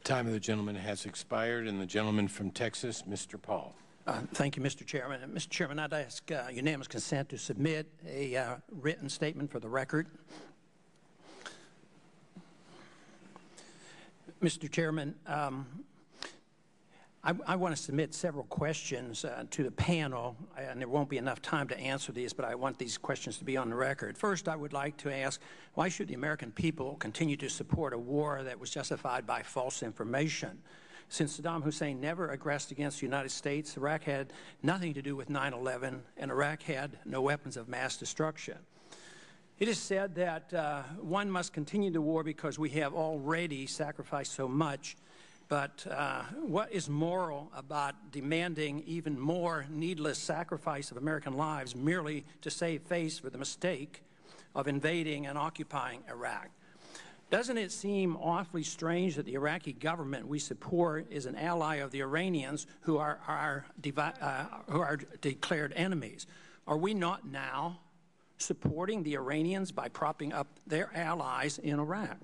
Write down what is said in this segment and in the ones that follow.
Time of the gentleman has expired, and the gentleman from Texas, Mr. Paul. Thank you, Mr. Chairman. Mr. Chairman, I'd ask unanimous consent to submit a written statement for the record. Mr. Chairman, I want to submit several questions to the panel, and there won't be enough time to answer these, but I want these questions to be on the record. First, I would like to ask, why should the American people continue to support a war that was justified by false information? Since Saddam Hussein never aggressed against the United States, Iraq had nothing to do with 9/11, and Iraq had no weapons of mass destruction. It is said that one must continue the war because we have already sacrificed so much. But what is moral about demanding even more needless sacrifice of American lives merely to save face for the mistake of invading and occupying Iraq? Doesn't it seem awfully strange that the Iraqi government we support is an ally of the Iranians who are declared enemies? Are we not now supporting the Iranians by propping up their allies in Iraq?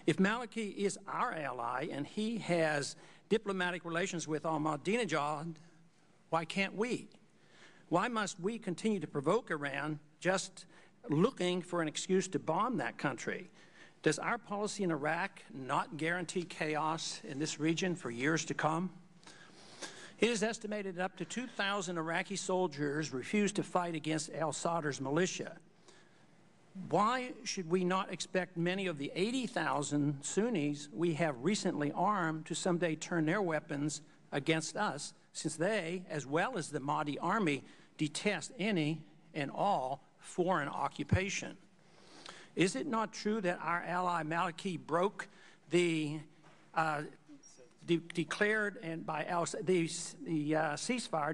If Maliki is our ally and he has diplomatic relations with Ahmadinejad, why can't we? Why must we continue to provoke Iran just looking for an excuse to bomb that country? Does our policy in Iraq not guarantee chaos in this region for years to come? It is estimated that up to 2,000 Iraqi soldiers refused to fight against al-Sadr's militia. Why should we not expect many of the 80,000 Sunnis we have recently armed to someday turn their weapons against us, since they, as well as the Mahdi army, detest any and all foreign occupation? Is it not true that our ally Maliki broke the ceasefire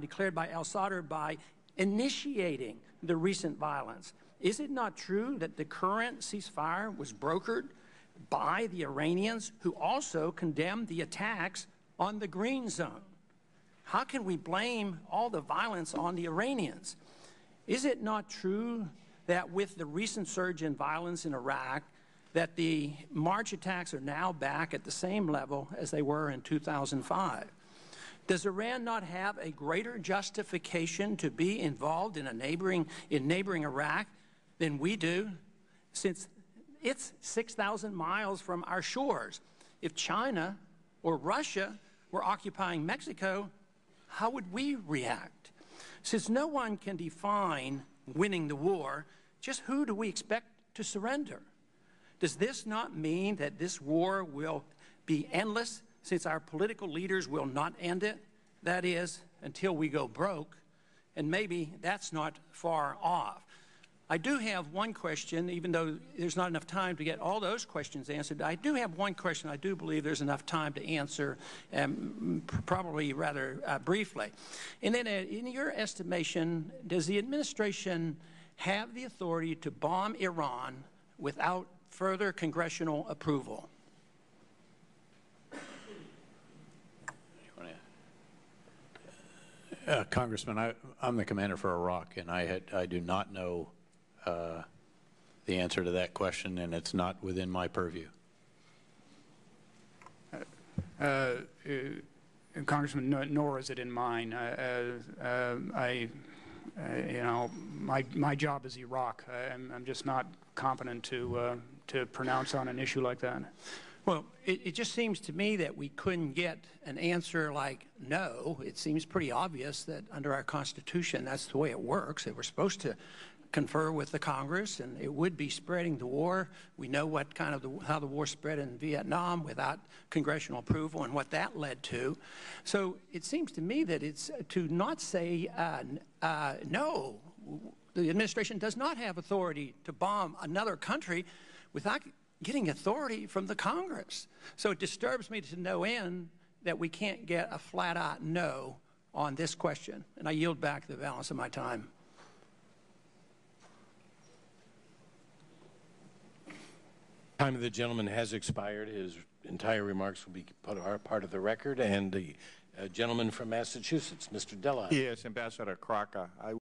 declared by al-Sadr by initiating the recent violence? Is it not true that the current ceasefire was brokered by the Iranians, who also condemned the attacks on the Green Zone? How can we blame all the violence on the Iranians? Is it not true that with the recent surge in violence in Iraq, that the March attacks are now back at the same level as they were in 2005? Does Iran not have a greater justification to be involved in neighboring Iraq than we do, since it's 6,000 miles from our shores? If China or Russia were occupying Mexico, how would we react? Since no one can define winning the war, just who do we expect to surrender? Does this not mean that this war will be endless, since our political leaders will not end it? That is, until we go broke, and maybe that's not far off. I do have one question, even though there's not enough time to get all those questions answered. I do have one question I do believe there's enough time to answer, probably rather briefly. And then in your estimation, does the administration have the authority to bomb Iran without further congressional approval? Congressman, I'm the commander for Iraq, and I do not know the answer to that question, and it's not within my purview. Congressman, nor is it in mine. You know, my job is Iraq. I'm just not competent to pronounce on an issue like that. Well, it just seems to me that we couldn't get an answer like no. It seems pretty obvious that under our Constitution, that's the way it works. That we're supposed to confer with the Congress, and it would be spreading the war. We know what kind of how the war spread in Vietnam without congressional approval and what that led to. So it seems to me that it's to not say no. The administration does not have authority to bomb another country without getting authority from the Congress. So it disturbs me to no end that we can't get a flat-out no on this question. And I yield back the balance of my time. Time of the gentleman has expired. His entire remarks will be part of the record. And the gentleman from Massachusetts, Mr. Della. Yes, Ambassador Crocker. I